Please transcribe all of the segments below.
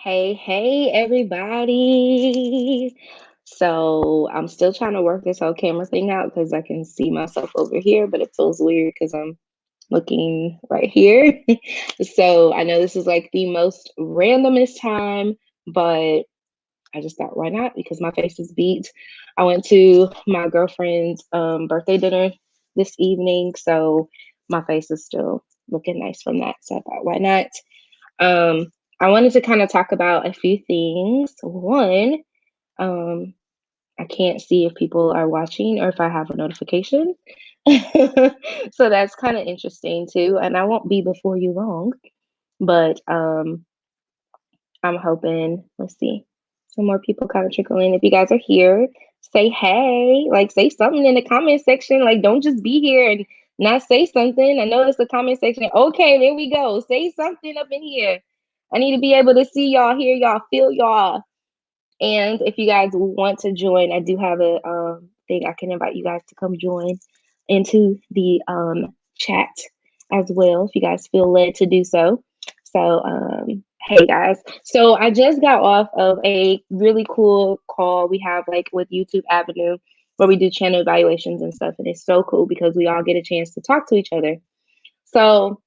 Hey, everybody. So I'm still trying to work this whole camera thing out because I can see myself over here, but it feels weird because I'm looking right here. So I know this is like the most randomest time, but I just thought, why not? Because my face is beat. I went to my girlfriend's birthday dinner this evening, so my face is still looking nice from that. So I thought, why not? Um, I wanted to kind of talk about a few things. One, um, I can't see if people are watching or if I have a notification. So that's kind of interesting too. And I won't be before you long, but I'm hoping, let's see, some more people kind of trickle in. If you guys are here, say hey, like say something in the comment section. Like don't just be here and not say something. I know it's the comment section. Okay, there we go. Say something up in here. I need to be able to see y'all, hear y'all, feel y'all. And if you guys want to join, I do have a thing I can invite you guys to come join into the chat as well if you guys feel led to do so. So, hey guys. So I just got off of a really cool call we have like with YouTube Avenue where we do channel evaluations and stuff. And it's so cool because we all get a chance to talk to each other. So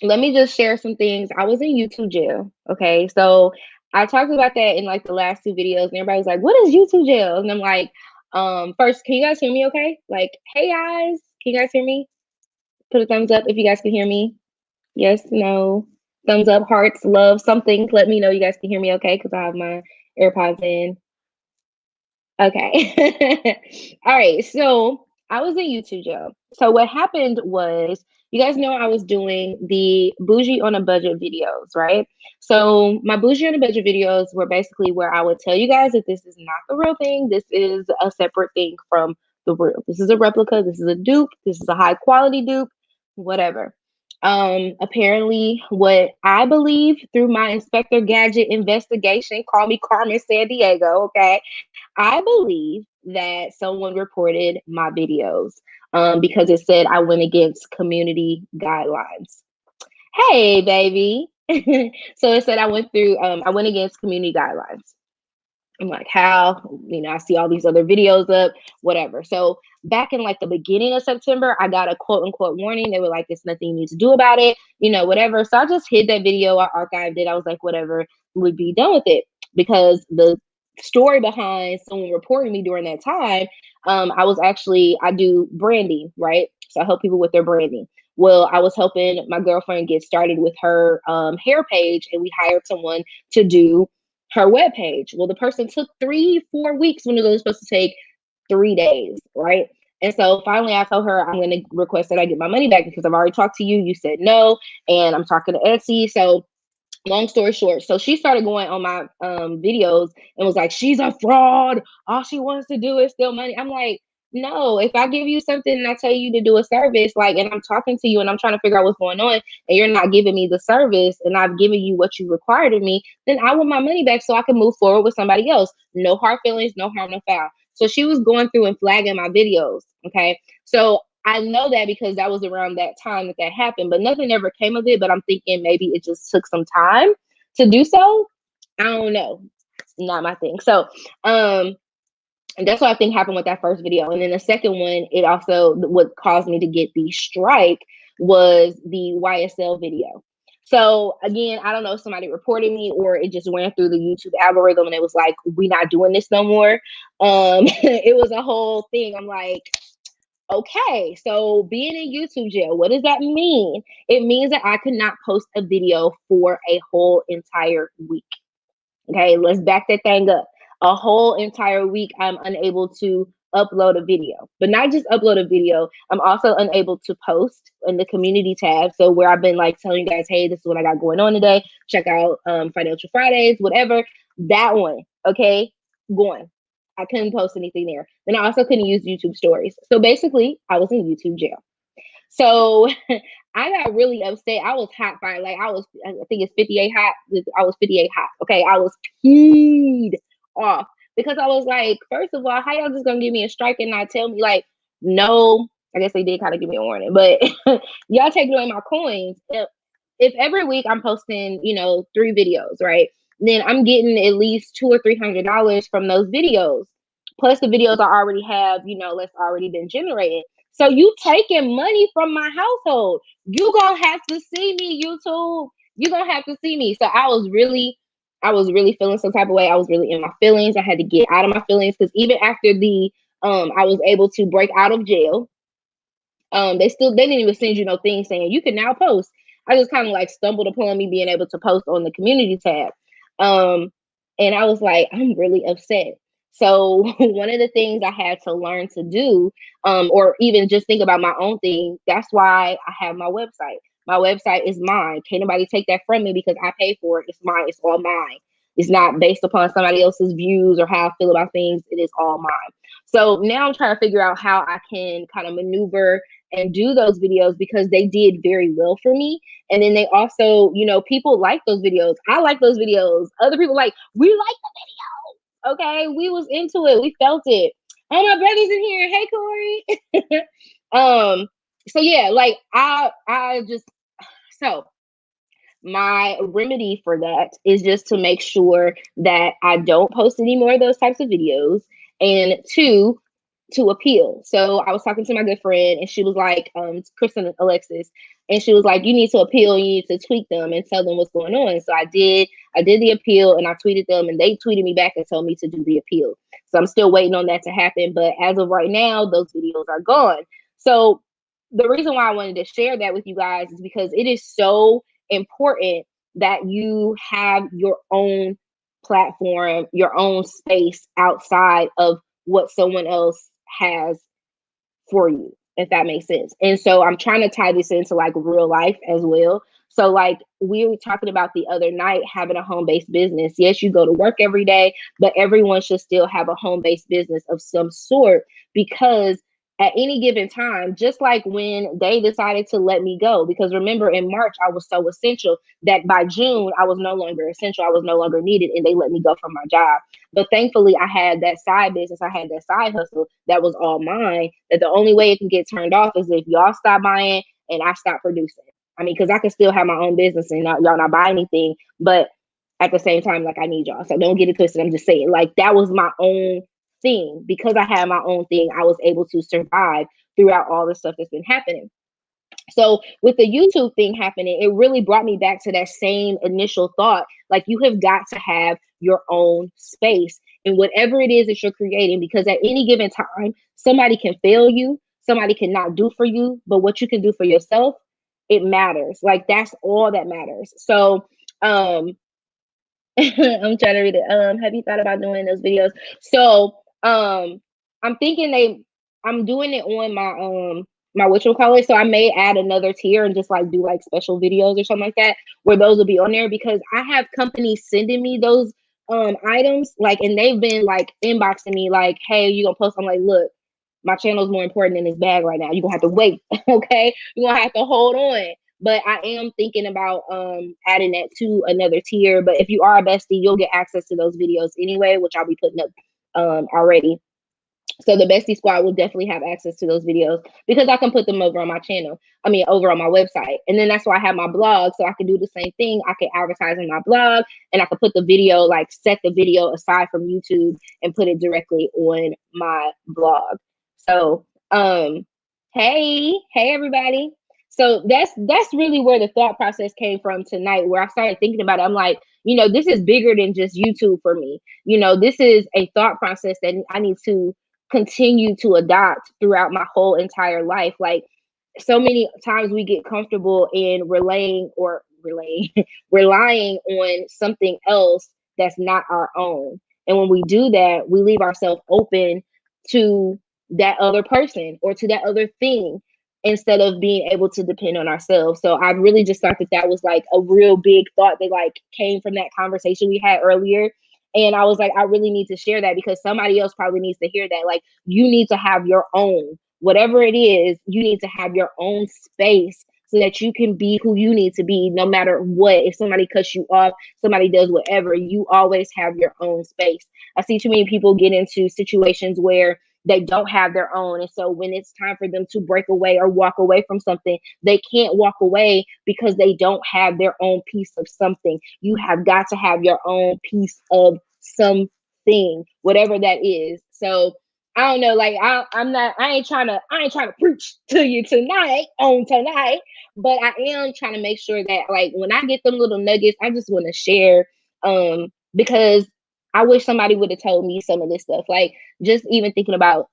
let me just share some things. I was in YouTube jail. Okay. So I talked about that in like the last two videos, and everybody was like, what is YouTube jail? And I'm like, first, can you guys hear me okay? Like, hey guys, can you guys hear me? Put a thumbs up if you guys can hear me. Yes, no, thumbs up, hearts, love, something. Let me know you guys can hear me okay because I have my AirPods in. Okay. All right. So I was in YouTube jail. So what happened was, you guys know I was doing the bougie on a budget videos, right? So my bougie on a budget videos were basically where I would tell you guys that this is not the real thing. This is a separate thing from the real. This is a replica. This is a dupe. This is a high quality dupe, whatever. Apparently what I believe through my Inspector Gadget investigation, call me Carmen San Diego, okay? I believe that someone reported my videos because it said I went against community guidelines. Hey, baby. So it said I went against community guidelines. I'm like, how? I see all these other videos up, whatever. So back in like the beginning of September, I got a quote unquote warning. They were like, there's nothing you need to do about it, whatever. So I just hid that video. I archived it. I was like, whatever, would be done with it. Because the story behind someone reporting me during that time, I do branding, right? So I help people with their branding. Well, I was helping my girlfriend get started with her hair page, and we hired someone to do her web page. Well, the person took 3-4 weeks when it was supposed to take 3 days, right? And so finally, I told her I'm going to request that I get my money back because I've already talked to you. You said no, and I'm talking to Etsy. So long story short, so she started going on my videos and was like, she's a fraud. All she wants to do is steal money. I'm like, no, if I give you something and I tell you to do a service, like, and I'm talking to you and I'm trying to figure out what's going on, and you're not giving me the service and I've given you what you required of me, then I want my money back so I can move forward with somebody else. No hard feelings, no harm, no foul. So she was going through and flagging my videos. Okay. So I know that because that was around that time that happened, but nothing ever came of it. But I'm thinking maybe it just took some time to do so. I don't know. Not my thing. So, and that's what I think happened with that first video. And then the second one, it also, what caused me to get the strike was the YSL video. So again, I don't know if somebody reported me or it just went through the YouTube algorithm and it was like, we not doing this no more. It was a whole thing. I'm like, okay, so being in YouTube jail, what does that mean? It means that I could not post a video for a whole entire week. Okay, let's back that thing up. A whole entire week, I'm unable to upload a video, but not just upload a video. I'm also unable to post in the community tab. So where I've been like telling you guys, hey, this is what I got going on today. Check out Financial Fridays, whatever. That one, okay, going. I couldn't post anything there. Then I also couldn't use YouTube stories. So basically, I was in YouTube jail. So I got really upset. I was hot fire. I think it's 58 hot. I was 58 hot. Okay. I was peed off because I was like, first of all, how y'all just gonna give me a strike and not tell me like, no, I guess they did kind of give me a warning, but y'all taking away my coins. If every week I'm posting, 3 videos, right? then I'm getting at least $200 or $300 from those videos. Plus the videos I already have, that's already been generated. So you taking money from my household. You gonna have to see me, YouTube. You gonna have to see me. So I was really feeling some type of way. I was really in my feelings. I had to get out of my feelings because even after I was able to break out of jail. They didn't even send you no thing saying you can now post. I just kind of like stumbled upon me being able to post on the community tab. Um, and I was like, I'm really upset. So one of the things I had to learn to do, or even just think about my own thing, that's why I have my website. My website is mine. Can't nobody take that from me because I pay for it. It's mine. It's all mine. It's not based upon somebody else's views or how I feel about things. It is all mine. So now I'm trying to figure out how I can kind of maneuver and do those videos because they did very well for me. And then they also, people like those videos. I like those videos. Other people like, we like the video. Okay. We was into it. We felt it. Oh, my brother's in here. Hey, Corey. So yeah, like I just so my remedy for that is just to make sure that I don't post any more of those types of videos. And two, to appeal. So I was talking to my good friend and she was like, Kristen Alexis, and she was like, you need to appeal, you need to tweak them and tell them what's going on. So I did the appeal and I tweeted them and they tweeted me back and told me to do the appeal. So I'm still waiting on that to happen. But as of right now, those videos are gone. So the reason why I wanted to share that with you guys is because it is so important that you have your own platform, your own space outside of what someone else has for you, if that makes sense. And so I'm trying to tie this into like real life as well. So like we were talking about the other night, having a home-based business. Yes, you go to work every day, but everyone should still have a home-based business of some sort because at any given time, just like when they decided to let me go, because remember in March, I was so essential that by June, I was no longer essential. I was no longer needed and they let me go from my job. But thankfully, I had that side business. I had that side hustle that was all mine. That the only way it can get turned off is if y'all stop buying and I stop producing. I mean, because I can still have my own business and y'all not buy anything, but at the same time, like I need y'all. So don't get it twisted. I'm just saying, like that was my own thing. Because I had my own thing, I was able to survive throughout all the stuff that's been happening. So with the YouTube thing happening, it really brought me back to that same initial thought. Like you have got to have your own space in whatever it is that you're creating, because at any given time, somebody can fail you, somebody cannot do for you, but what you can do for yourself, it matters. Like that's all that matters. So I'm trying to read it. Have you thought about doing those videos? So I'm thinking I'm doing it on my whatchamacallit. So I may add another tier and just like do like special videos or something like that where those will be on there, because I have companies sending me those items, like, and they've been like inboxing me like, hey, you gonna post? I'm like, look, my channel is more important than this bag right now. You're gonna have to wait. Okay, you're gonna have to hold on. But I am thinking about adding that to another tier. But if you are a bestie, you'll get access to those videos anyway, which I'll be putting up already. So the bestie squad will definitely have access to those videos because I can put them over on my channel. I mean, over on my website. And then that's why I have my blog. So I can do the same thing. I can advertise on my blog and I can put the video, like set the video aside from YouTube and put it directly on my blog. So, hey everybody. So that's really where the thought process came from tonight, where I started thinking about it. I'm like, this is bigger than just YouTube for me. This is a thought process that I need to continue to adopt throughout my whole entire life. Like so many times we get comfortable in relying relying on something else that's not our own. And when we do that, we leave ourselves open to that other person or to that other thing instead of being able to depend on ourselves. So I really just thought that was like a real big thought that like came from that conversation we had earlier. And I was like, I really need to share that because somebody else probably needs to hear that. Like, you need to have your own, whatever it is, you need to have your own space so that you can be who you need to be no matter what. If somebody cuts you off, somebody does whatever, you always have your own space. I see too many people get into situations where they don't have their own. And so when it's time for them to break away or walk away from something, they can't walk away because they don't have their own piece of something. You have got to have your own piece of something, whatever that is. So I don't know, like I ain't trying to preach to you tonight, but I am trying to make sure that like when I get them little nuggets, I just want to share because I wish somebody would have told me some of this stuff. Like just even thinking about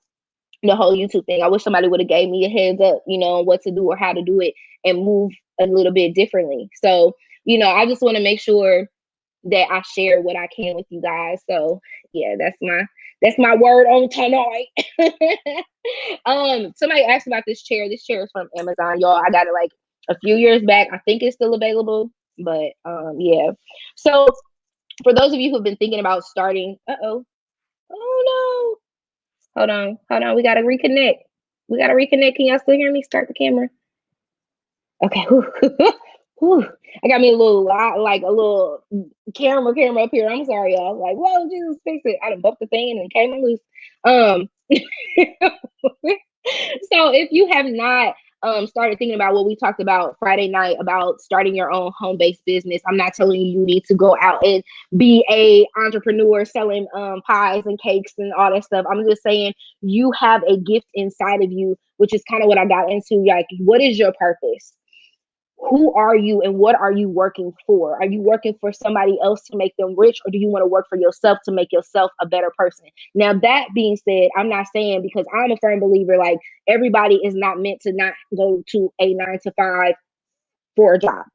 the whole YouTube thing, I wish somebody would have gave me a heads up, on what to do or how to do it and move a little bit differently. So, I just want to make sure that I share what I can with you guys. So yeah, that's my word on tonight. Somebody asked about this chair. This chair is from Amazon, y'all. I got it like a few years back. I think it's still available, but yeah. So for those of you who've been thinking about starting, oh no, hold on, we gotta reconnect. Can y'all still hear me? Start the camera. Okay. Whew. I got me a little camera up here. I'm sorry, y'all. Like, whoa, Jesus, fix it. I done bumped the thing and came loose. So if you have not started thinking about what we talked about Friday night about starting your own home-based business, I'm not telling you need to go out and be a entrepreneur selling pies and cakes and all that stuff. I'm just saying you have a gift inside of you, which is kind of what I got into. Like, what is your purpose? Who are you and what are you working for? Are you working for somebody else to make them rich, or do you want to work for yourself to make yourself a better person? Now, that being said, I'm not saying, because I'm a firm believer, like everybody is not meant to not go to a 9 to 5 for a job.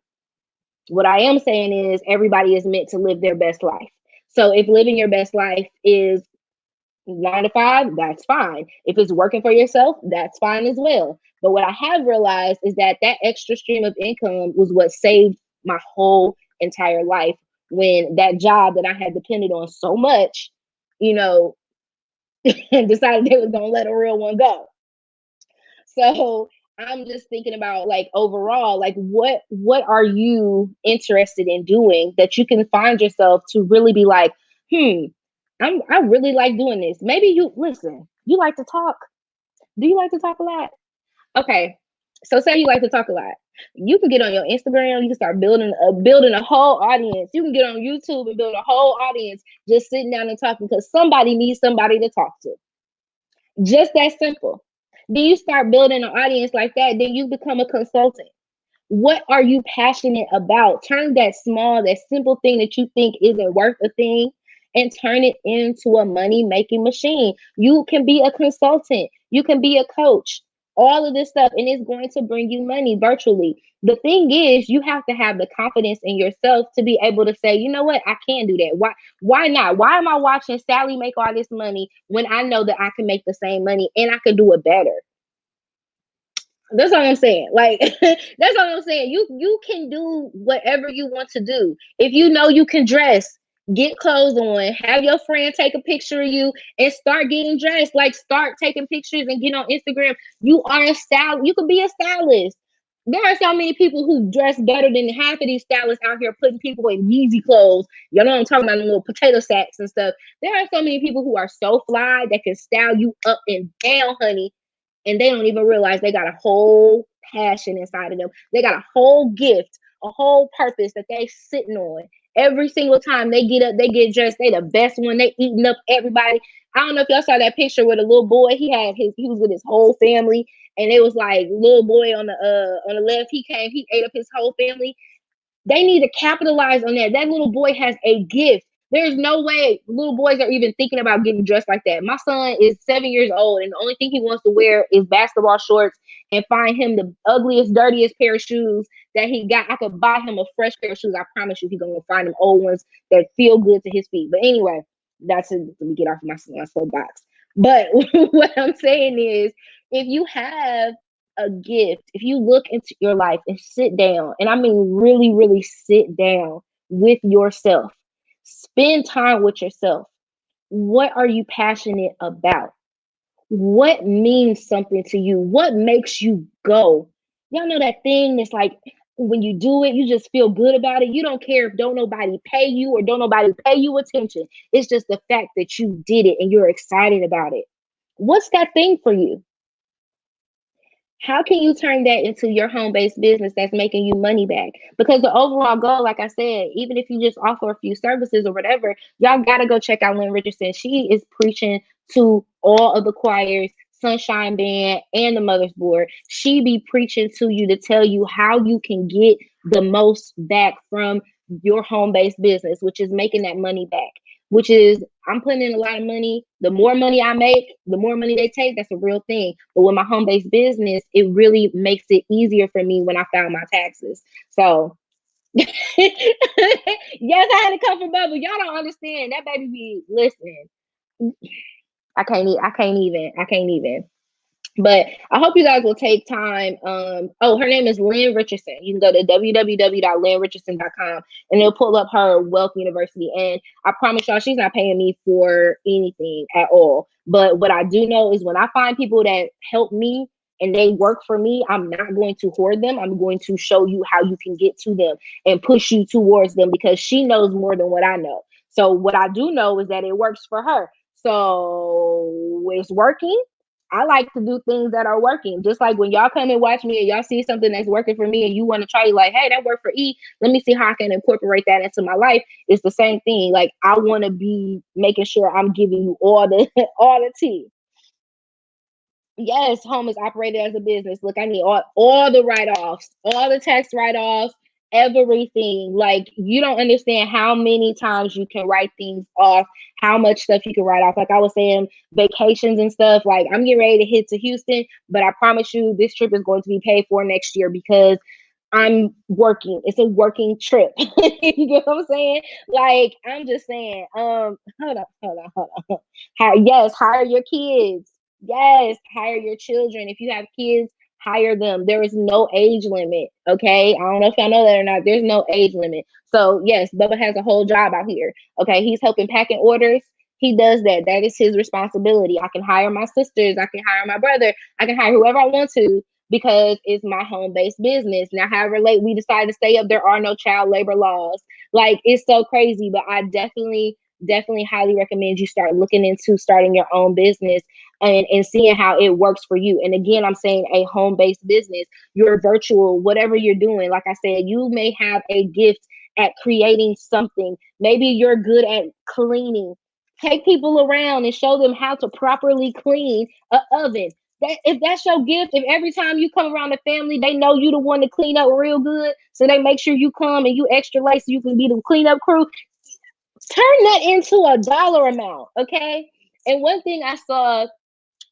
What I am saying is everybody is meant to live their best life. So if living your best life is 9 to 5, that's fine. If it's working for yourself, that's fine as well. But what I have realized is that extra stream of income was what saved my whole entire life when that job that I had depended on so much, decided they was gonna let a real one go. So I'm just thinking about like overall, like what are you interested in doing that you can find yourself to really be like, I really like doing this. Maybe you like to talk. Do you like to talk a lot? Okay. So say you like to talk a lot. You can get on your Instagram, you can start building a whole audience. You can get on YouTube and build a whole audience just sitting down and talking because somebody needs somebody to talk to. Just that simple. Then you start building an audience like that, then you become a consultant. What are you passionate about? Turn that simple thing that you think isn't worth a thing and turn it into a money-making machine. You can be a consultant. You can be a coach. All of this stuff, and it's going to bring you money virtually. The thing is, you have to have the confidence in yourself to be able to say, you know what, I can do that. Why not? Why am I watching Sally make all this money when I know that I can make the same money and I can do it better? That's all I'm saying. Like, that's all I'm saying. You can do whatever you want to do. If you know you can dress, get clothes on, have your friend take a picture of you and start getting dressed. Like, start taking pictures and get on Instagram. You are a stylist. You could be a stylist. There are so many people who dress better than half of these stylists out here putting people in Yeezy clothes. You know what I'm talking about, the little potato sacks and stuff. There are so many people who are so fly that can style you up and down, honey. And they don't even realize they got a whole passion inside of them. They got a whole gift, a whole purpose that they sitting on. Every single time they get up, they get dressed, they the best one. They eating up everybody. I don't know if y'all saw that picture with a little boy. He was with his whole family, and it was like little boy on the left. He ate up his whole family. They need to capitalize on that. That little boy has a gift. There's no way little boys are even thinking about getting dressed like that. My son is 7 years old, and the only thing he wants to wear is basketball shorts and find him the ugliest, dirtiest pair of shoes that he got. I could buy him a fresh pair of shoes. I promise you, he's going to find them old ones that feel good to his feet. But anyway, that's it. Let me get off my soapbox. But what I'm saying is, if you have a gift, if you look into your life and sit down, and I mean really, really sit down with yourself, spend time with yourself. What are you passionate about? What means something to you? What makes you go? Y'all know that thing that's like when you do it, you just feel good about it. You don't care if don't nobody pay you or don't nobody pay you attention. It's just the fact that you did it and you're excited about it. What's that thing for you? How can you turn that into your home-based business that's making you money back? Because the overall goal, like I said, even if you just offer a few services or whatever, y'all gotta go check out Lynn Richardson. She is preaching to all of the choirs, Sunshine Band, and the Mother's Board. She be preaching to you to tell you how you can get the most back from your home-based business, which is making that money back. Which is, I'm putting in a lot of money. The more money I make, the more money they take. That's a real thing. But with my home based business, it really makes it easier for me when I file my taxes. So, yes, I had to come from Bubble. Y'all don't understand. That baby be listening. I can't even. But I hope you guys will take time. Her name is Lynn Richardson. You can go to www.lynnrichardson.com and it'll pull up her Wealth University. And I promise y'all, she's not paying me for anything at all. But what I do know is when I find people that help me and they work for me, I'm not going to hoard them. I'm going to show you how you can get to them and push you towards them because she knows more than what I know. So what I do know is that it works for her. So it's working. I like to do things that are working. Just like when y'all come and watch me and y'all see something that's working for me and you want to try, like, hey, that worked for E. Let me see how I can incorporate that into my life. It's the same thing. Like, I want to be making sure I'm giving you all the all the tea. Yes, home is operated as a business. Look, I need all the write-offs, all the tax write-offs, everything. Like, you don't understand how many times you can write things off, how much stuff you can write off. Like I was saying, vacations and stuff. Like, I'm getting ready to hit to Houston, but I promise you this trip is going to be paid for next year because I'm working. It's a working trip. You get what I'm saying? Like, I'm just saying, hold on. Yes, hire your kids. Yes, hire your children. If you have kids, hire them. There is no age limit. Okay. I don't know if y'all know that or not. There's no age limit. So yes, Bubba has a whole job out here. Okay. He's helping packing orders. He does that. That is his responsibility. I can hire my sisters. I can hire my brother. I can hire whoever I want to because it's my home-based business. Now, however late we decide to stay up, there are no child labor laws. Like, it's so crazy, but I definitely highly recommend you start looking into starting your own business and seeing how it works for you. And again, I'm saying a home-based business, your virtual, whatever you're doing. Like I said, you may have a gift at creating something. Maybe you're good at cleaning. Take people around and show them how to properly clean an oven. That, if that's your gift, if every time you come around the family, they know you the one to clean up real good, so they make sure you come and you extra late so you can be the cleanup crew. Turn that into a dollar amount, okay? And one thing I saw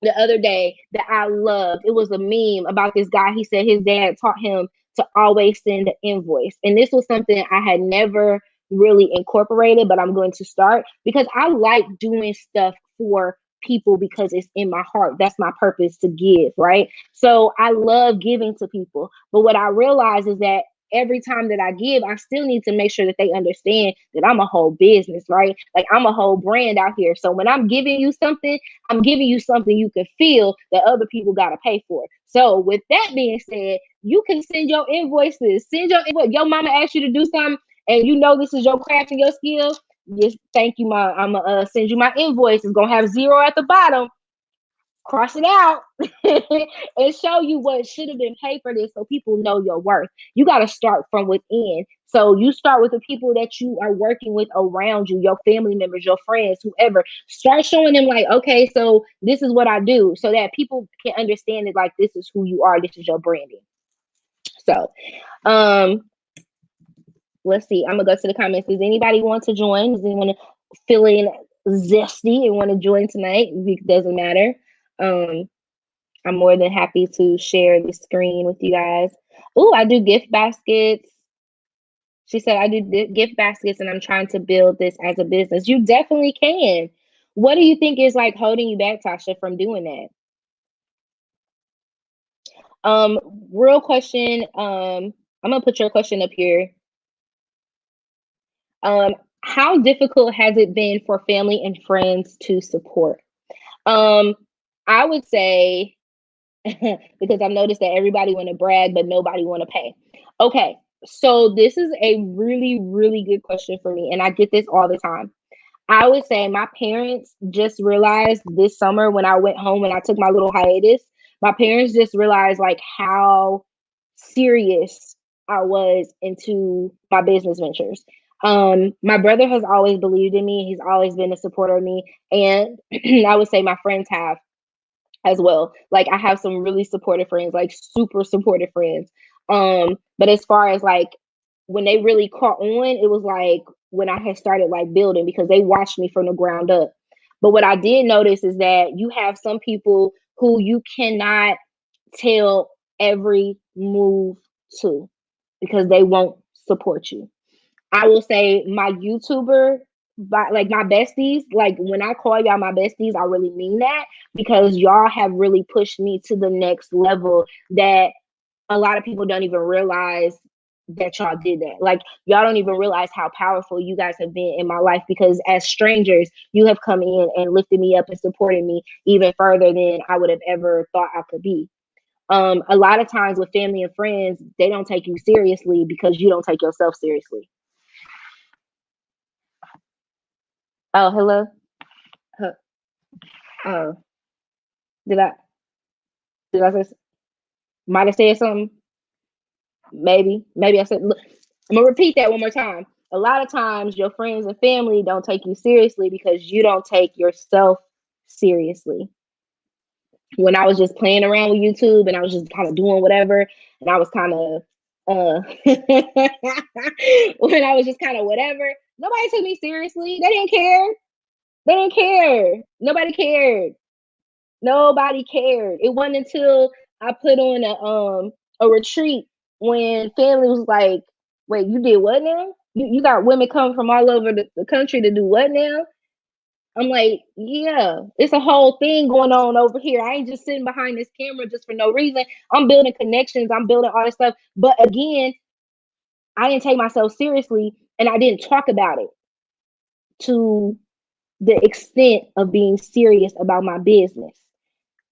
the other day that I loved, it was a meme about this guy. He said his dad taught him to always send an invoice. And this was something I had never really incorporated, but I'm going to start because I like doing stuff for people because it's in my heart. That's my purpose, to give, right? So I love giving to people. But what I realize is that every time that I give, I still need to make sure that they understand that I'm a whole business, right? Like, I'm a whole brand out here. So when I'm giving you something, I'm giving you something you can feel that other people got to pay for. So with that being said, you can send your invoices. Send your invoice. Your mama asked you to do something and you know this is your craft and your skill. Yes, thank you, ma. I'm gonna send you my invoice. It's gonna have 0 at the bottom. Cross it out and show you what should have been paid for this so people know your worth. You got to start from within. So you start with the people that you are working with around you, your family members, your friends, whoever. Start showing them, like, okay, so this is what I do, so that people can understand it, like, this is who you are, this is your branding. So let's see. I'm gonna go to the comments. Does anybody want to join? Does anyone feeling zesty and want to join tonight? It doesn't matter. I'm more than happy to share the screen with you guys. Oh, I do gift baskets. She said, I do gift baskets and I'm trying to build this as a business. You definitely can. What do you think is like holding you back, Tasha, from doing that? Real question. I'm gonna put your question up here. How difficult has it been for family and friends to support? I would say because I've noticed that everybody want to brag, but nobody want to pay. Okay, so this is a really, really good question for me, and I get this all the time. I would say my parents just realized this summer when I went home and I took my little hiatus, my parents just realized like how serious I was into my business ventures. My brother has always believed in me. He's always been a supporter of me. And I would say my friends have as well. Like I have some really supportive friends, like super supportive friends. But as far as like when they really caught on, it was like when I had started like building because they watched me from the ground up. But what I did notice is that you have some people who you cannot tell every move to because they won't support you. I will say my YouTuber, but like my besties, like when I call y'all my besties, I really mean that because y'all have really pushed me to the next level that a lot of people don't even realize that y'all did that. Like y'all don't even realize how powerful you guys have been in my life because as strangers, you have come in and lifted me up and supported me even further than I would have ever thought I could be. A lot of times with family and friends, they don't take you seriously because you don't take yourself seriously. Oh, hello. Huh. Oh, did I did I say might have said something? Maybe I said. Look, I'm gonna repeat that one more time. A lot of times, your friends and family don't take you seriously because you don't take yourself seriously. When I was just playing around with YouTube and I was just kind of doing whatever, and I was kind of when I was just kind of whatever, nobody took me seriously. They didn't care. They didn't care. Nobody cared. Nobody cared. It wasn't until I put on a retreat when family was like, "Wait, you did what now? You got women coming from all over the country to do what now?" I'm like, "Yeah, it's a whole thing going on over here. I ain't just sitting behind this camera just for no reason. I'm building connections. I'm building all this stuff." But again, I didn't take myself seriously, and I didn't talk about it to the extent of being serious about my business.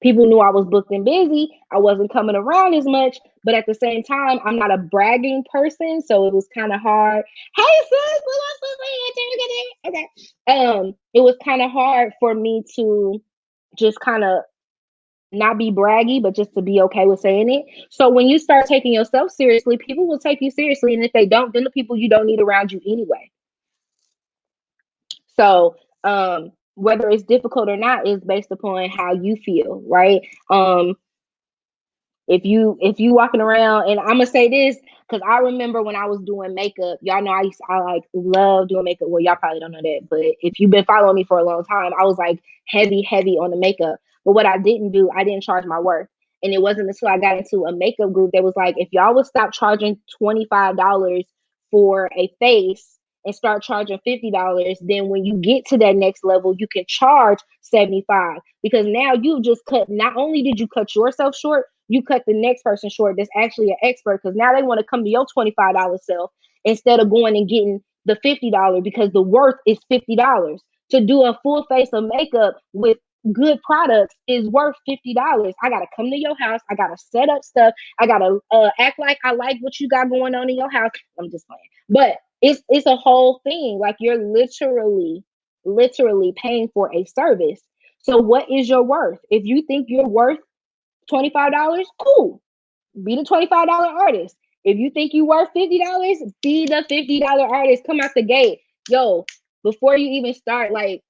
People knew I was booked and busy. I wasn't coming around as much, but at the same time, I'm not a bragging person, so it was kind of hard. Hey sis, okay. It was kind of hard for me to just kind of not be braggy, but just to be okay with saying it. So when you start taking yourself seriously, people will take you seriously, and if they don't, then the people you don't need around you anyway. So whether it's difficult or not is based upon how you feel, right? If you walking around, and I'm gonna say this because I remember when I was doing makeup, y'all know I like love doing makeup. Well, y'all probably don't know that, but if you've been following me for a long time, I was like heavy on the makeup. But what I didn't do, I didn't charge my worth. And it wasn't until I got into a makeup group that was like, if y'all would stop charging $25 for a face and start charging $50, then when you get to that next level, you can charge 75 because now you've just cut. Not only did you cut yourself short, you cut the next person short that's actually an expert because now they want to come to your $25 self instead of going and getting the $50 because the worth is $50. To do a full face of makeup with good products is worth $50. I gotta come to your house. I gotta set up stuff. I gotta act like I like what you got going on in your house. I'm just playing, but it's a whole thing. Like you're literally paying for a service. So what is your worth? If you think you're worth $25, cool. Be the $25 artist. If you think you worth $50, be the $50 artist. Come out the gate. Yo, before you even start, like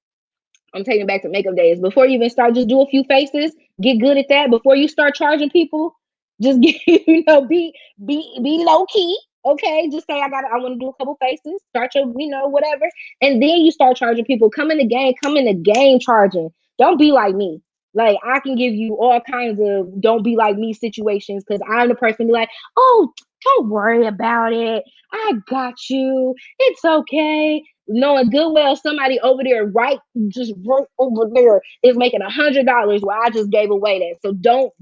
I'm taking it back to makeup days. Before you even start, just do a few faces. Get good at that. Before you start charging people, just get be low key. Okay, just say I want to do a couple faces. Start your whatever, and then you start charging people. Come in the game. Come in the game charging. Don't be like me. Like I can give you all kinds of don't be like me situations because I'm the person to be like, oh, don't worry about it. I got you. It's okay. Knowing good well somebody over there just right over there is making $100 while I just gave away that. So don't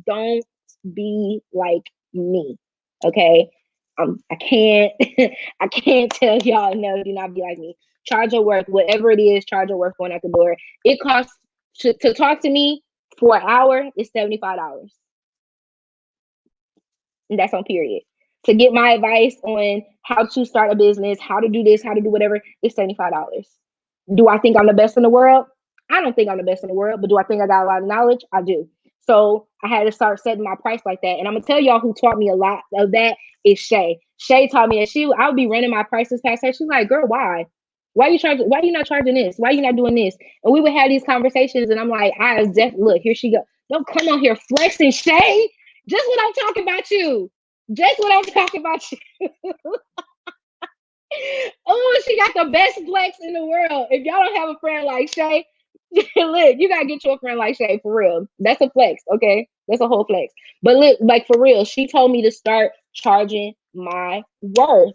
be like me. Okay. I can't I can't tell y'all no, do not be like me. Charge your worth, whatever it is, charge your worth going out the door. It costs to talk to me for an hour is $75. And that's on period. To get my advice on how to start a business, how to do this, how to do whatever, it's $75. Do I think I'm the best in the world? I don't think I'm the best in the world, but do I think I got a lot of knowledge? I do. So I had to start setting my price like that. And I'm gonna tell y'all who taught me a lot of that is Shay. Shay taught me that I would be running my prices past her. She's like, girl, why? Why you charging? Why you not charging this? Why you not doing this? And we would have these conversations, and I'm like, look, here she go. Don't come on here flexing, Shay. Just what I'm talking about you. Just what I'm talking about you. Oh, she got the best flex in the world. If y'all don't have a friend like Shay, look, you gotta get you a friend like Shay for real. That's a flex, okay? That's a whole flex. But look, like for real, she told me to start charging my worth.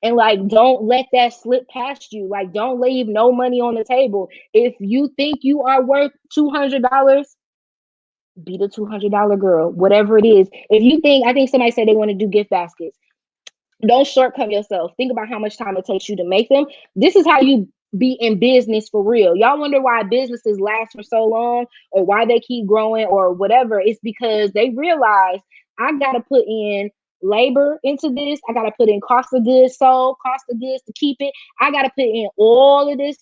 And like, don't let that slip past you. Like, don't leave no money on the table. If you think you are worth $200, be the $200 girl, whatever it is. If you think, I think somebody said they want to do gift baskets. Don't shortcut yourself. Think about how much time it takes you to make them. This is how you be in business for real. Y'all wonder why businesses last for so long or why they keep growing or whatever. It's because they realize I got to put in labor into this. I got to put in cost of goods sold, cost of goods to keep it. I got to put in all of this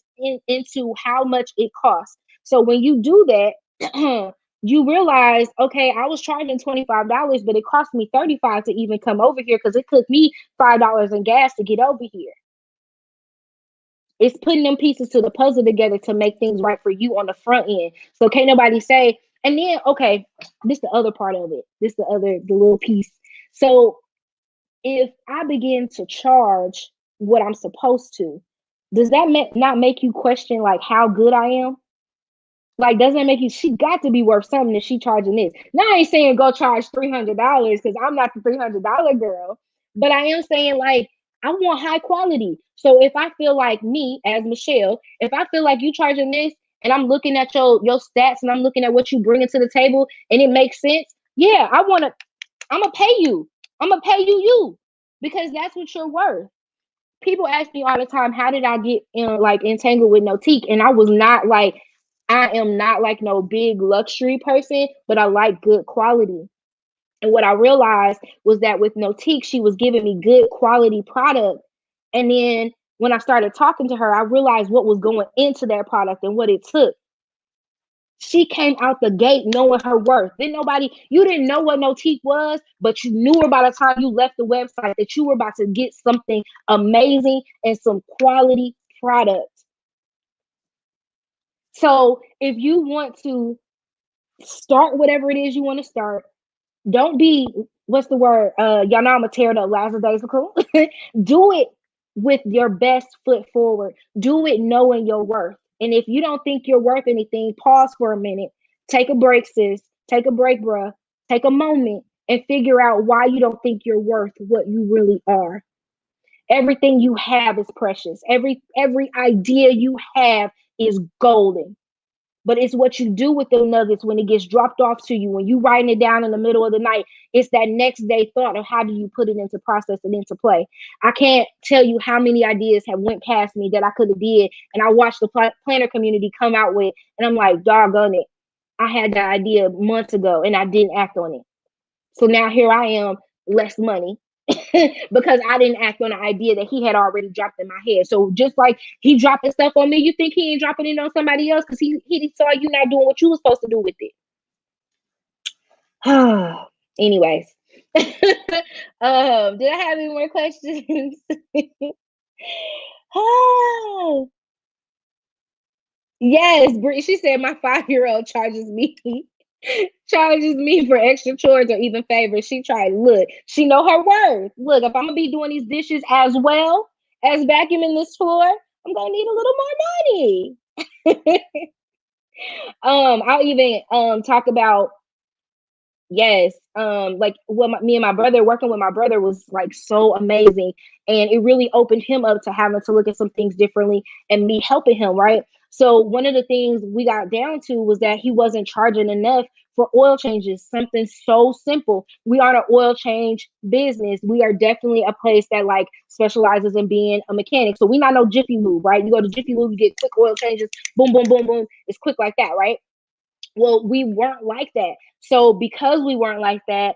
into how much it costs. So when you do that, you realize, okay, I was charging $25, but it cost me $35 to even come over here because it took me $5 in gas to get over here. It's putting them pieces to the puzzle together to make things right for you on the front end. So can't nobody say, and then, okay, this is the other part of it. This is the little piece. So if I begin to charge what I'm supposed to, does that not make you question like how good I am? Like, doesn't it make you, she got to be worth something if she charging this. Now, I ain't saying go charge $300 because I'm not the $300 girl, but I am saying, like, I want high quality. So if I feel like me as Michelle, if I feel like you charging this and I'm looking at your stats and I'm looking at what you bringing to the table and it makes sense, yeah, I'm going to pay you. I'm going to pay you because that's what you're worth. People ask me all the time, how did I get entangled with Notique? And I am not like no big luxury person, but I like good quality. And what I realized was that with Notique, she was giving me good quality product. And then when I started talking to her, I realized what was going into that product and what it took. She came out the gate knowing her worth. You didn't know what Notique was, but you knew her by the time you left the website that you were about to get something amazing and some quality product. So if you want to start whatever it is you want to start, don't be, what's the word? Y'all know I'm a tear up last days of cool. Do it with your best foot forward. Do it knowing your worth. And if you don't think you're worth anything, pause for a minute. Take a break, sis. Take a break, bruh. Take a moment and figure out why you don't think you're worth what you really are. Everything you have is precious. Every idea you have is golden. But it's what you do with the nuggets when it gets dropped off to you, when you writing it down in the middle of the night. It's that next day thought of how do you put it into process and into play. I can't tell you how many ideas have went past me that I could have did, and I watched the planner community come out with, and I'm like, doggone it, I had that idea months ago and I didn't act on it. So now here I am, less money, because I didn't act on the idea that he had already dropped in my head. So just like he dropping stuff on me, you think he ain't dropping it on somebody else because he saw you not doing what you was supposed to do with it. Anyways, did I have any more questions? Yes, she said my 5-year-old charges me for extra chores or even favors. She tried. Look, she know her worth. Look, if I'm gonna be doing these dishes as well as vacuuming this floor, I'm gonna need a little more money. I'll even talk about, yes, like what me and my brother, working with my brother was like so amazing, and it really opened him up to having to look at some things differently and me helping him, right? So one of the things we got down to was that he wasn't charging enough for oil changes, something so simple. We are an oil change business. We are definitely a place that like specializes in being a mechanic. So we not no Jiffy Lube, right? You go to Jiffy Lube, you get quick oil changes, boom, boom, boom, boom. It's quick like that, right? Well, we weren't like that. So because we weren't like that,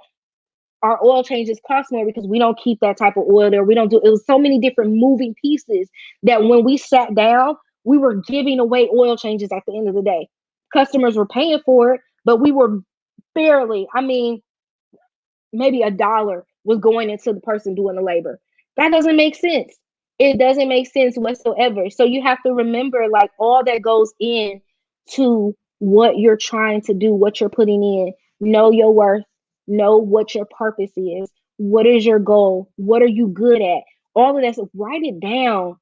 our oil changes cost more because we don't keep that type of oil there. We don't do, it was so many different moving pieces that when we sat down, We were giving away oil changes at the end of the day. Customers were paying for it, but we were barely, I mean, maybe $1 was going into the person doing the labor. That doesn't make sense. It doesn't make sense whatsoever. So you have to remember, like, all that goes in to what you're trying to do, what you're putting in. Know your worth, know what your purpose is. What is your goal? What are you good at? All of that. So write it down.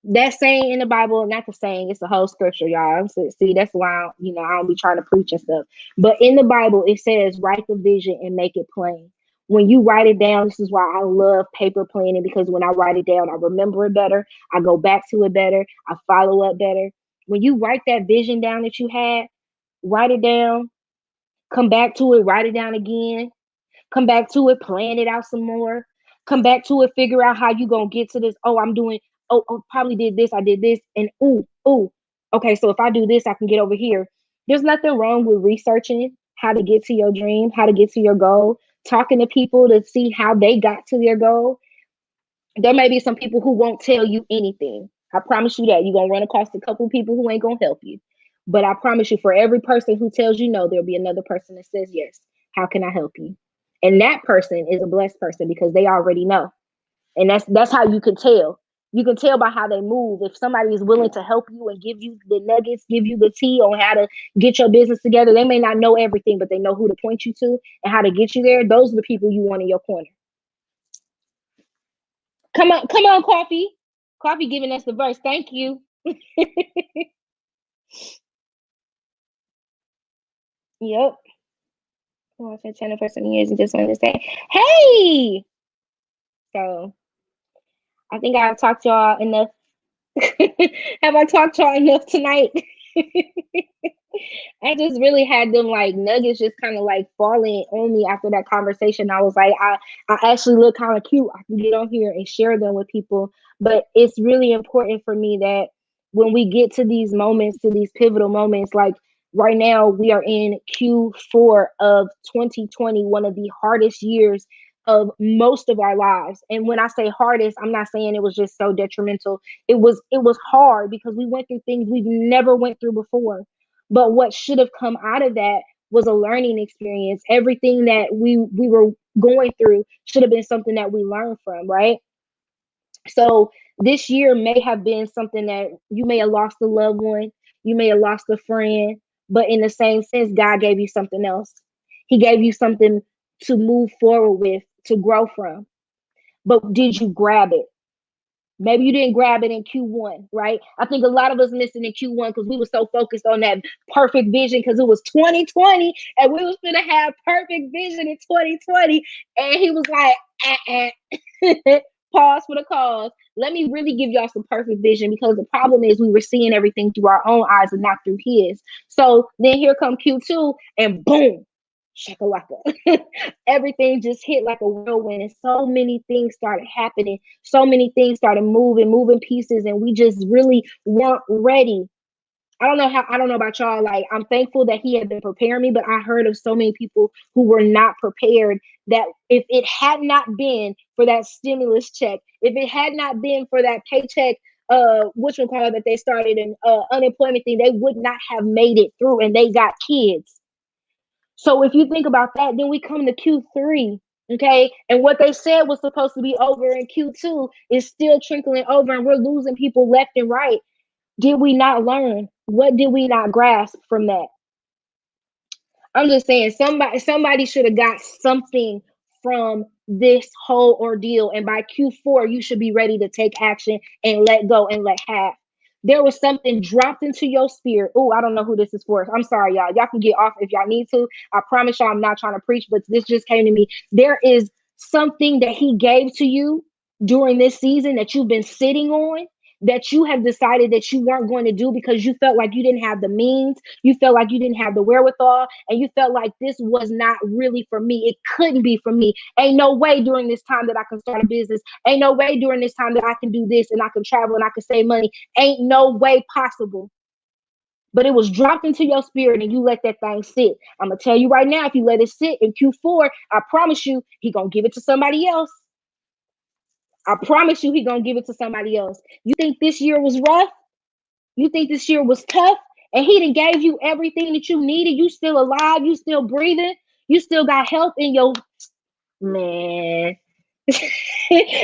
That saying in the Bible, not the saying, it's the whole scripture, y'all. So, see, that's why I don't be trying to preach and stuff. But in the Bible, it says, write the vision and make it plain. When you write it down, this is why I love paper planning, because when I write it down, I remember it better. I go back to it better. I follow up better. When you write that vision down that you had, write it down, come back to it, write it down again, come back to it, plan it out some more, come back to it, figure out how you gonna get to this. Oh, I'm doing, probably did this, I did this, and ooh, okay, so if I do this, I can get over here. There's nothing wrong with researching how to get to your dream, how to get to your goal, talking to people to see how they got to their goal. There may be some people who won't tell you anything. I promise you that. You're going to run across a couple people who ain't going to help you. But I promise you, for every person who tells you no, there'll be another person that says yes. How can I help you? And that person is a blessed person because they already know. And that's how you can tell. You can tell by how they move. If somebody is willing to help you and give you the nuggets, give you the tea on how to get your business together, they may not know everything, but they know who to point you to and how to get you there. Those are the people you want in your corner. Come on, Coffee. Coffee giving us the verse. Thank you. Yep. Oh, I said channel for some years and just want to say, hey. So I think I've talked to y'all enough. Have I talked to y'all enough tonight? I just really had them like nuggets just kind of like falling on me after that conversation. I was like, I actually look kind of cute. I can get on here and share them with people. But it's really important for me that when we get to these moments, to these pivotal moments, like right now, we are in Q4 of 2020, one of the hardest years of most of our lives. And when I say hardest, I'm not saying it was just so detrimental. It was hard because we went through things we've never went through before. But what should have come out of that was a learning experience. Everything that we were going through should have been something that we learned from, right? So this year may have been something that you may have lost a loved one, you may have lost a friend, but in the same sense, God gave you something else. He gave you something to move forward with, to grow from. But did you grab it? Maybe you didn't grab it in Q1, right? I think a lot of us missed it in Q1 because we were so focused on that perfect vision because it was 2020 and we was gonna have perfect vision in 2020. And he was like, pause for the cause. Let me really give y'all some perfect vision because the problem is we were seeing everything through our own eyes and not through his. So then here come Q2 and boom, shakalaka. Everything just hit like a whirlwind, and so many things started happening. So many things started moving pieces, and we just really weren't ready. I don't know about y'all. Like, I'm thankful that he had been preparing me, but I heard of so many people who were not prepared that if it had not been for that stimulus check, if it had not been for that paycheck, which one call that they started an unemployment thing, they would not have made it through, and they got kids. So if you think about that, then we come to Q3, okay? And what they said was supposed to be over in Q2 is still trickling over, and we're losing people left and right. Did we not learn? What did we not grasp from that? I'm just saying somebody should have got something from this whole ordeal. And by Q4, you should be ready to take action and let go and let have. There was something dropped into your spirit. Oh, I don't know who this is for. I'm sorry, y'all. Y'all can get off if y'all need to. I promise y'all I'm not trying to preach, but this just came to me. There is something that he gave to you during this season that you've been sitting on, that you have decided that you weren't going to do because you felt like you didn't have the means, you felt like you didn't have the wherewithal, and you felt like this was not really for me. It couldn't be for me. Ain't no way during this time that I can start a business. Ain't no way during this time that I can do this and I can travel and I can save money. Ain't no way possible. But it was dropped into your spirit and you let that thing sit. I'm gonna tell you right now, if you let it sit in Q4, I promise you, he gonna give it to somebody else. I promise you, he gonna give it to somebody else. You think this year was rough? You think this year was tough and he done gave you everything that you needed. You still alive, you still breathing, you still got health in your man.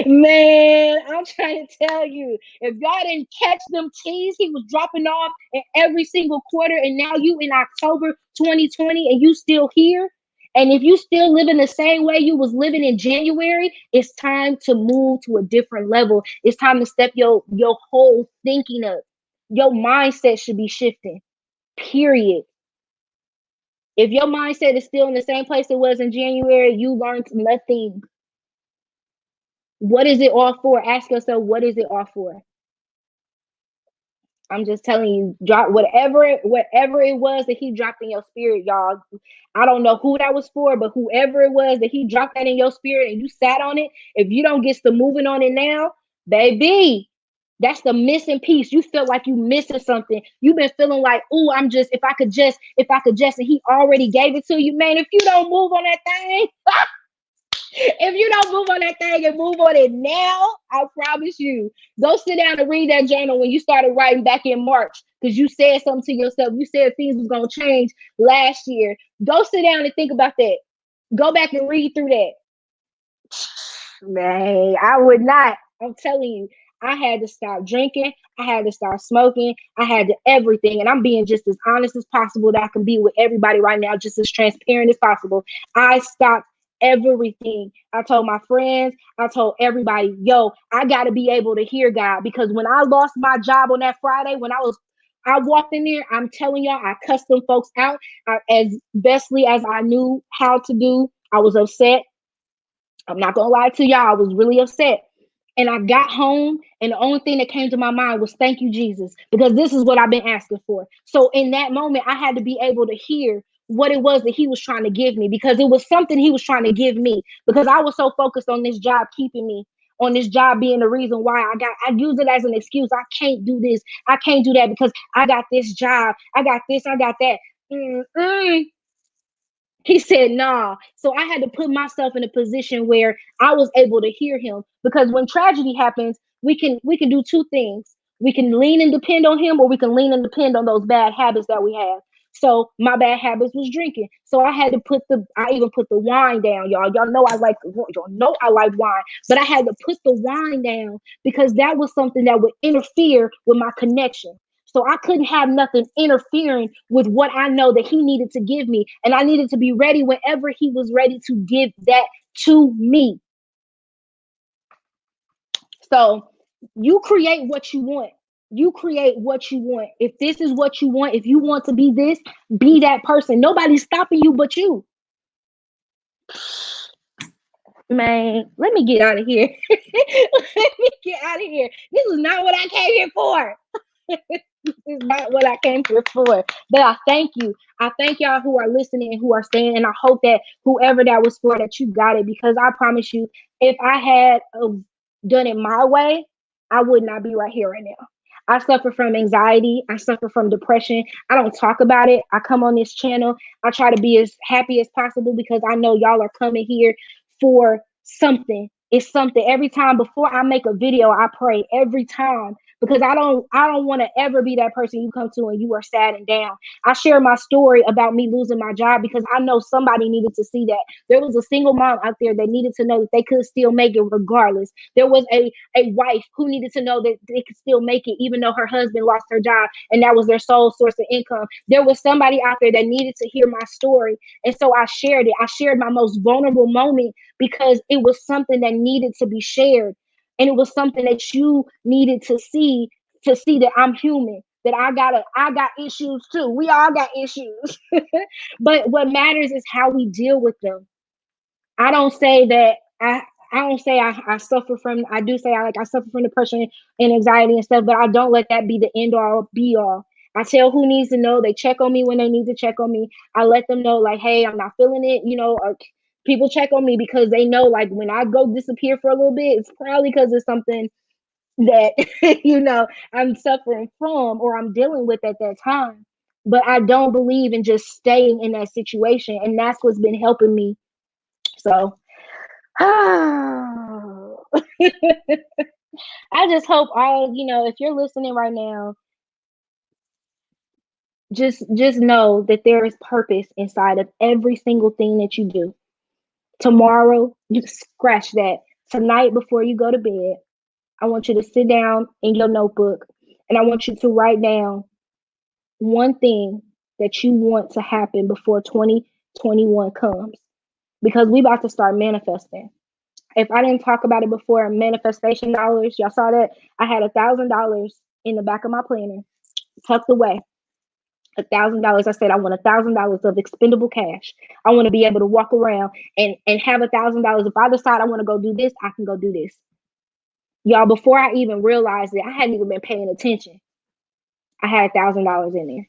Man, I'm trying to tell you, if y'all didn't catch them teas he was dropping off in every single quarter, and now you in October 2020 and you still here, and if you still living the same way you was living in January, it's time to move to a different level. It's time to step your whole thinking up. Your mindset should be shifting. Period. If your mindset is still in the same place it was in January, you learned nothing. What is it all for? Ask yourself, what is it all for? I'm just telling you, drop whatever it was that he dropped in your spirit, y'all. I don't know who that was for, but whoever it was that he dropped that in your spirit and you sat on it, if you don't get to moving on it now, baby, that's the missing piece. You feel like you missing something. You've been feeling like, oh, if I could just, and he already gave it to you, man. If you don't move on that thing, if you don't move on that thing and move on it now, I promise you, go sit down and read that journal when you started writing back in March because you said something to yourself. You said things was going to change last year. Go sit down and think about that. Go back and read through that. Man, I would not. I'm telling you, I had to stop drinking. I had to start smoking. I had to everything. And I'm being just as honest as possible that I can be with everybody right now, just as transparent as possible. I stopped everything. I told my friends, I told everybody, yo, I got to be able to hear God, because when I lost my job on that Friday, I walked in there, I'm telling y'all, I cussed them folks out as bestly as I knew how to do. I was upset. I'm not gonna lie to y'all, I was really upset. And I got home, and the only thing that came to my mind was thank you, Jesus, because this is what I've been asking for. So in that moment, I had to be able to hear what it was that he was trying to give me, because it was something he was trying to give me, because I was so focused on this job keeping me, on this job being the reason why I use it as an excuse. I can't do this, I can't do that because I got this job, I got this, I got that. Mm-mm. He said, nah. So I had to put myself in a position where I was able to hear him. Because when tragedy happens, we can do two things. We can lean and depend on him, or we can lean and depend on those bad habits that we have. So my bad habits was drinking. So I had to I even put the wine down, y'all. Y'all know I like wine, but I had to put the wine down because that was something that would interfere with my connection. So I couldn't have nothing interfering with what I know that he needed to give me. And I needed to be ready whenever he was ready to give that to me. So you create what you want. You create what you want. If this is what you want, if you want to be this, be that person. Nobody's stopping you but you. Man, let me get out of here. Let me get out of here. This is not what I came here for. This is not what I came here for. But I thank you. I thank y'all who are listening and who are staying. And I hope that whoever that was for, that you got it. Because I promise you, if I had done it my way, I would not be right here right now. I suffer from anxiety. I suffer from depression. I don't talk about it. I come on this channel. I try to be as happy as possible because I know y'all are coming here for something. It's something. Every time before I make a video, I pray every time, because I don't want to ever be that person you come to and you are sad and down. I share my story about me losing my job because I know somebody needed to see that. There was a single mom out there that needed to know that they could still make it regardless. There was a wife who needed to know that they could still make it even though her husband lost her job and that was their sole source of income. There was somebody out there that needed to hear my story. And so I shared it. I shared my most vulnerable moment because it was something that needed to be shared. And it was something that you needed to see that I'm human, that I got issues too. We all got issues. But what matters is how we deal with them. I don't say that I don't say I suffer from, I do say I suffer from depression and anxiety and stuff, but I don't let that be the end all be all. I tell who needs to know. They check on me when they need to check on me. I let them know, like, hey, I'm not feeling it. Or people check on me because they know, like, when I go disappear for a little bit, it's probably because of something that I'm suffering from or I'm dealing with at that time. But I don't believe in just staying in that situation, and that's what's been helping me. So I just hope all, if you're listening right now, Just know that there is purpose inside of every single thing that you do. Tomorrow, you scratch that. Tonight, before you go to bed, I want you to sit down in your notebook and I want you to write down one thing that you want to happen before 2021 comes, because we about to start manifesting. If I didn't talk about it before, manifestation dollars, y'all saw that I had $1,000 in the back of my planner tucked away. $1,000. I said I want $1,000 of expendable cash. I want to be able to walk around and have $1,000. If I decide I want to go do this, I can go do this. Y'all, before I even realized it, I hadn't even been paying attention. I had $1,000 in there,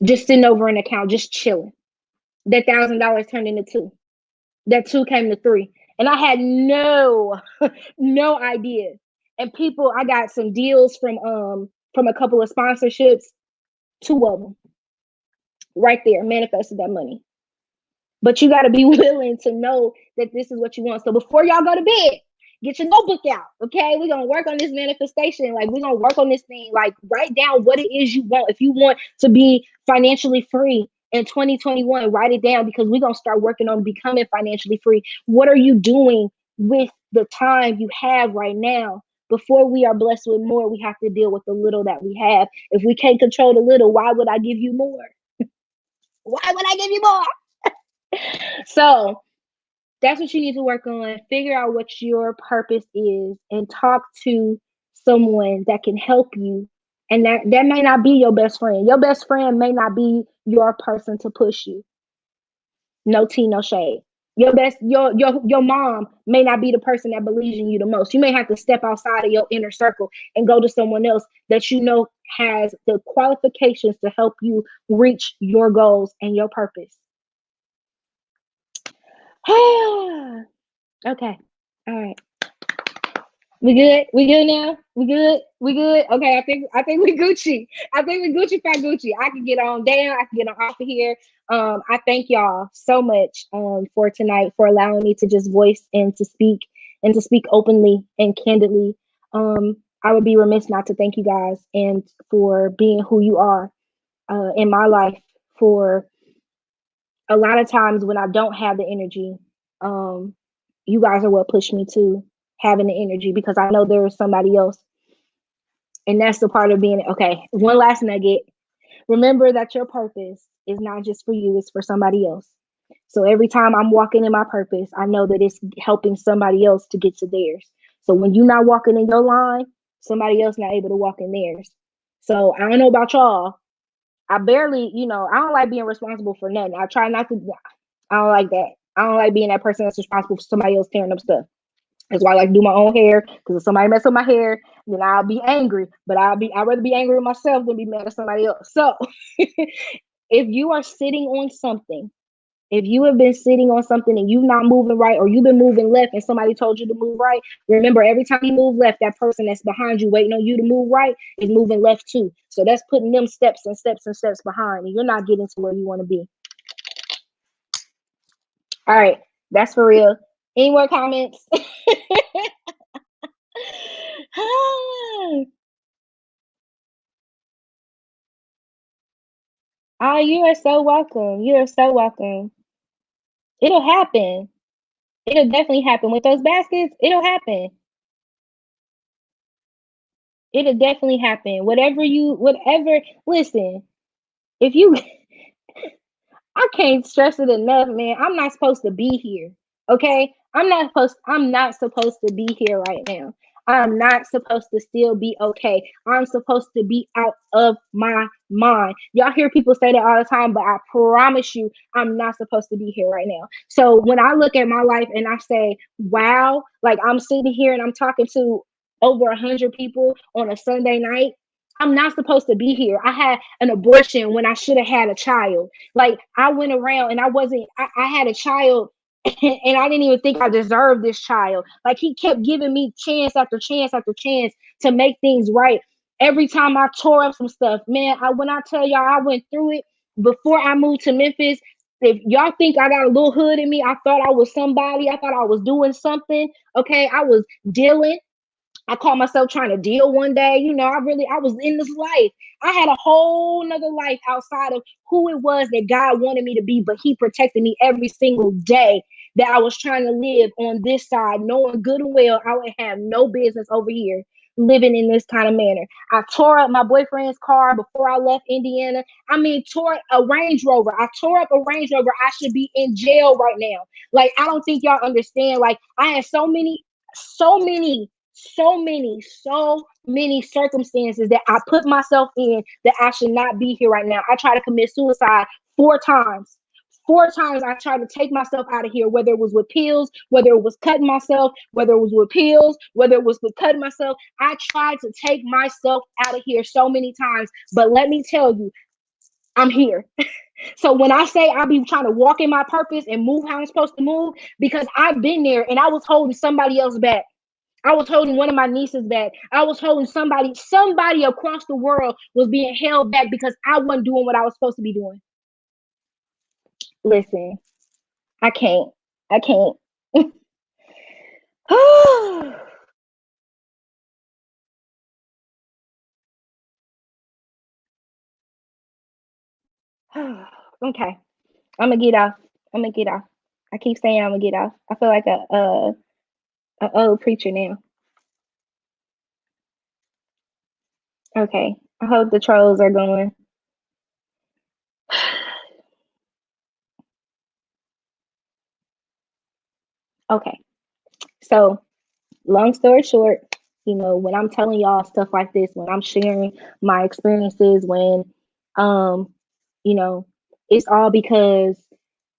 just sitting over an account, just chilling. That $1,000 turned into two. That two came to three, and I had no no idea. And people, I got some deals from a couple of sponsorships. Two of them right there manifested that money. But you got to be willing to know that this is what you want. So before y'all go to bed, get your notebook out. Okay, we're gonna work on this manifestation. Like, we're gonna work on this thing. Like, write down what it is you want. If you want to be financially free in 2021, write it down, because we're gonna start working on becoming financially free. What are you doing with the time you have right now? Before we are blessed with more, we have to deal with the little that we have. If we can't control the little, why would I give you more? Why would I give you more? So that's what you need to work on. Figure out what your purpose is and talk to someone that can help you. And that may not be your best friend. Your best friend may not be your person to push you. No tea, no shade. Your mom may not be the person that believes in you the most. You may have to step outside of your inner circle and go to someone else that you know has the qualifications to help you reach your goals and your purpose. Okay. All right. We good? We good now? We good? We good? Okay, I think we Gucci. I think we Gucci for Gucci. I can get on down. I can get on off of here. I thank y'all so much for tonight, for allowing me to just voice and to speak openly and candidly. I would be remiss not to thank you guys and for being who you are in my life. For a lot of times when I don't have the energy, you guys are what pushed me to having the energy, because I know there is somebody else. And that's the part of being okay. One last nugget. Remember that your purpose is not just for you, it's for somebody else. So every time I'm walking in my purpose, I know that it's helping somebody else to get to theirs. So when you're not walking in your line, somebody else not able to walk in theirs. So I don't know about y'all. I barely, I don't like being responsible for nothing. I try not to. I don't like that. I don't like being that person that's responsible for somebody else tearing up stuff. That's why I like to do my own hair, because if somebody mess up my hair, then I'll be angry. But I'd rather be angry with myself than be mad at somebody else. So if you are sitting on something, if you have been sitting on something and you're not moving right, or you've been moving left and somebody told you to move right, remember, every time you move left, that person that's behind you waiting on you to move right is moving left too. So that's putting them steps and steps and steps behind, and you're not getting to where you want to be. All right, that's for real. Any more comments? Oh, you are so welcome. You are so welcome. It'll happen. It'll definitely happen. With those baskets, it'll happen. It'll definitely happen. Whatever, listen, if you, I can't stress it enough, man. I'm not supposed to be here. Okay? I'm not supposed to be here right now. I'm not supposed to still be okay. I'm supposed to be out of my mind. Y'all hear people say that all the time, but I promise you, I'm not supposed to be here right now. So when I look at my life and I say, wow, like I'm sitting here and I'm talking to over 100 people on a Sunday night, I'm not supposed to be here. I had an abortion when I should have had a child. Like, I went around and I had a child and I didn't even think I deserved this child. Like, he kept giving me chance after chance after chance to make things right. Every time I tore up some stuff, man, when I tell y'all I went through it before I moved to Memphis. If y'all think I got a little hood in me, I thought I was somebody. I thought I was doing something. Okay, I was dealing. I caught myself trying to deal one day. I was in this life. I had a whole nother life outside of who it was that God wanted me to be, but He protected me every single day that I was trying to live on this side, knowing good and well I would have no business over here living in this kind of manner. I tore up my boyfriend's car before I left Indiana. I mean, tore up a Range Rover. I tore up a Range Rover. I should be in jail right now. Like, I don't think y'all understand. Like, I had so many, so many circumstances that I put myself in that I should not be here right now. I tried to commit suicide 4 times. 4 times I tried to take myself out of here, whether it was with pills, whether it was cutting myself, whether it was with pills, whether it was with cutting myself. I tried to take myself out of here so many times. But let me tell you, I'm here. So when I say I be trying to walk in my purpose and move how I'm supposed to move, because I've been there and I was holding somebody else back. I was holding one of my nieces back. I was holding somebody across the world was being held back because I wasn't doing what I was supposed to be doing. Listen, I can't. I can't. Okay, I'm gonna get off. I'm gonna get off. I keep saying I'm gonna get off. I feel like a old preacher now. Okay, I hope the trolls are going. Okay, so long story short, when I'm telling y'all stuff like this, when I'm sharing my experiences, when um, you know, it's all because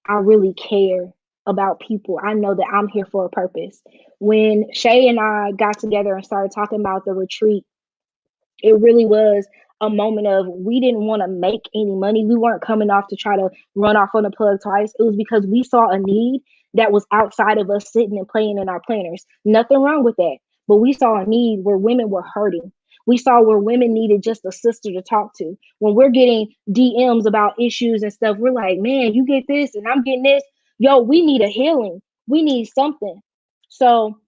I really care about people. I know that I'm here for a purpose. When Shay and I got together and started talking about the retreat, it really was a moment of we didn't want to make any money. We weren't coming off to try to run off on the plug twice. It was because we saw a need that was outside of us sitting and playing in our planners. Nothing wrong with that. But we saw a need where women were hurting. We saw where women needed just a sister to talk to. When we're getting DMs about issues and stuff, we're like, man, you get this and I'm getting this. Yo, we need a healing. We need something. So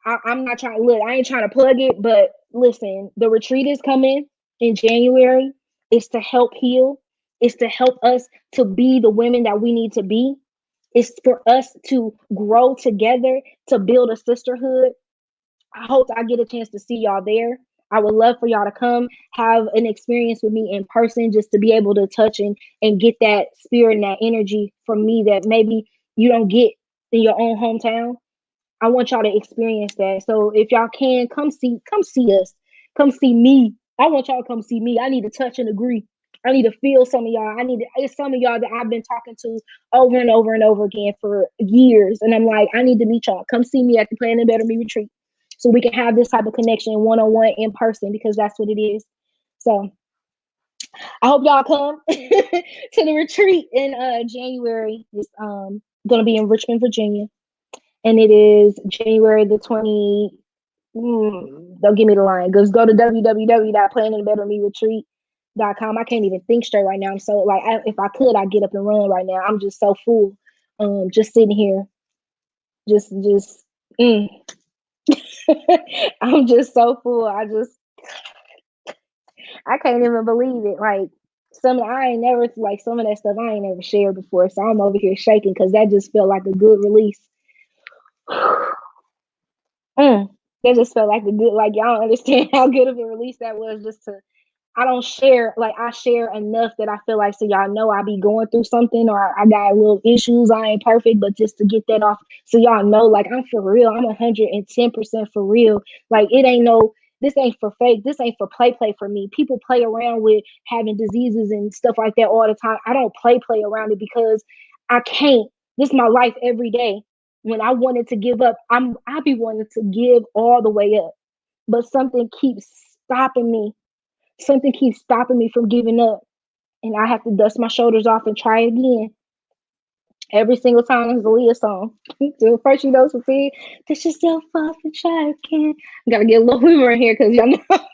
I'm not trying to look, I ain't trying to plug it, but listen, the retreat is coming in January. It's to help heal, it's to help us to be the women that we need to be. It's for us to grow together, to build a sisterhood. I hope I get a chance to see y'all there. I would love for y'all to come have an experience with me in person, just to be able to touch and get that spirit and that energy from me that maybe you don't get in your own hometown. I want y'all to experience that. So if y'all can come see us. Come see me. I want y'all to come see me. I need to touch and agree. I need to feel some of y'all. It's some of y'all that I've been talking to over and over and over again for years. And I'm like, I need to meet y'all. Come see me at the Planning Better Me retreat. So we can have this type of connection one-on-one in person, because that's what it is. So I hope y'all come to the retreat in January. It's gonna be in Richmond, Virginia, and it is January the 20. Don't give me the line. Just go to www.planningbettermeretreat.com. I can't even think straight right now. I'm so like, if I could, I'd get up and run right now. I'm just so full. Just sitting here, just. I'm just so full. I can't even believe it. Like some of that stuff I ain't never shared before. So I'm over here shaking because that just felt like a good release. That just felt like a good, like, y'all don't understand how good of a release that was. I don't share, like, I share enough that I feel like, so y'all know I be going through something, or I got little issues. I ain't perfect, but just to get that off, so y'all know, like, I'm for real. I'm 110% for real. Like, this ain't for fake. This ain't for play for me. People play around with having diseases and stuff like that all the time. I don't play around it because I can't. This is my life every day. When I wanted to give up, I be wanting to give all the way up, but something keeps stopping me. Something keeps stopping me from giving up, and I have to dust my shoulders off and try again. Every single time it's a Leah song. So first, Sophie, dust yourself off and try again. I gotta get a little humor in here because y'all know, y'all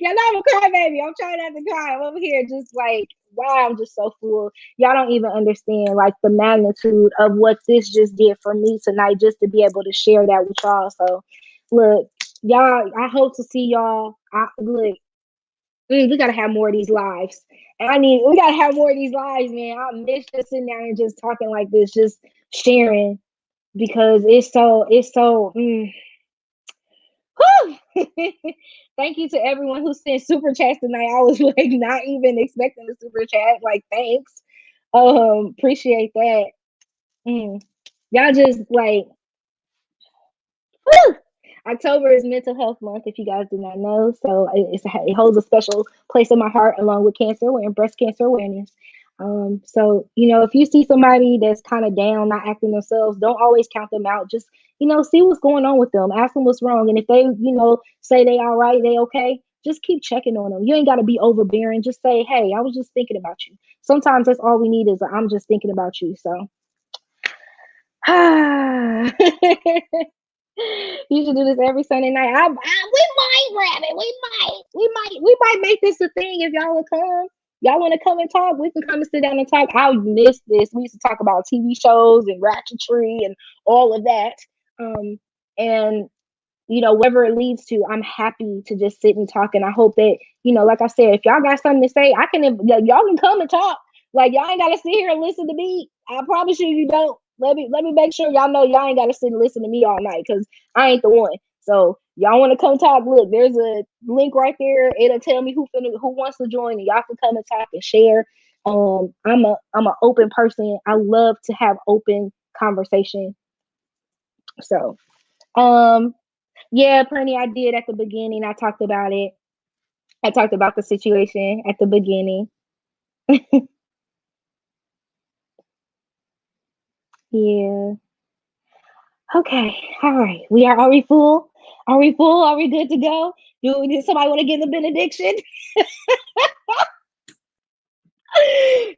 know I'm a cry baby. I'm trying not to cry. I'm over here just like, wow, I'm just so full. Y'all don't even understand like the magnitude of what this just did for me tonight, just to be able to share that with y'all. So Look, y'all, I hope to see y'all. Look, we gotta have more of these lives. We gotta have more of these lives, man. I miss just sitting down and just talking like this, just sharing, because it's so. Whew. Thank you to everyone who sent super chats tonight. I was like not even expecting a super chat. Like, thanks. Appreciate that. Y'all just like, whew. October is Mental Health Month, if you guys did not know. So it holds a special place in my heart, along with cancer and breast cancer awareness. So, if you see somebody that's kind of down, not acting themselves, don't always count them out. Just, see what's going on with them. Ask them what's wrong. And if they, say they all right, they okay, just keep checking on them. You ain't got to be overbearing. Just say, hey, I was just thinking about you. Sometimes that's all we need is I'm just thinking about you. So, you should do this every Sunday night. We might grab it. We might make this a thing if y'all will come. Y'all want to come and talk? We can come and sit down and talk. I miss this. We used to talk about TV shows and ratchetry and all of that. And wherever it leads to, I'm happy to just sit and talk. And I hope that, like I said, if y'all got something to say, y'all can come and talk. Like, y'all ain't gotta sit here and listen to me. I promise you don't. Let me make sure y'all know y'all ain't gotta sit and listen to me all night, because I ain't the one. So y'all want to come talk? Look, there's a link right there. It'll tell me who wants to join, and y'all can come and talk and share. I'm an open person. I love to have open conversation. So, yeah, Plenty, I did at the beginning. I talked about it. I talked about the situation at the beginning. Yeah. Okay. All right. Are we full? Are we full? Are we good to go? Did somebody want to give the benediction?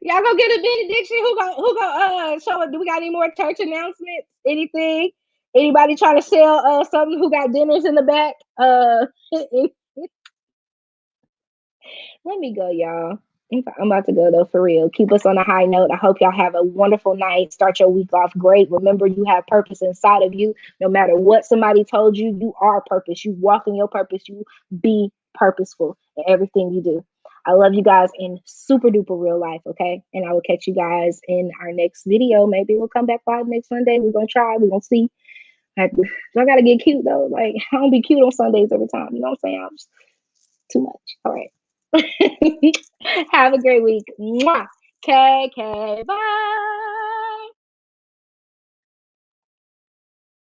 Y'all go get a benediction. Who go show it? Do we got any more church announcements? Anything? Anybody trying to sell something? Who got dinners in the back? Let me go, y'all. I'm about to go though, for real. Keep us on a high note. I hope y'all have a wonderful night. Start your week off great. Remember, you have purpose inside of you. No matter what somebody told you, you are purpose. You walk in your purpose. You be purposeful in everything you do. I love you guys in super duper real life, okay? And I will catch you guys in our next video. Maybe we'll come back live next Sunday. We're gonna try. We're gonna see. I gotta get cute though. Like, I don't be cute on Sundays every time. You know what I'm saying? I'm just too much. All right. Have a great week. Mwah. Okay, bye.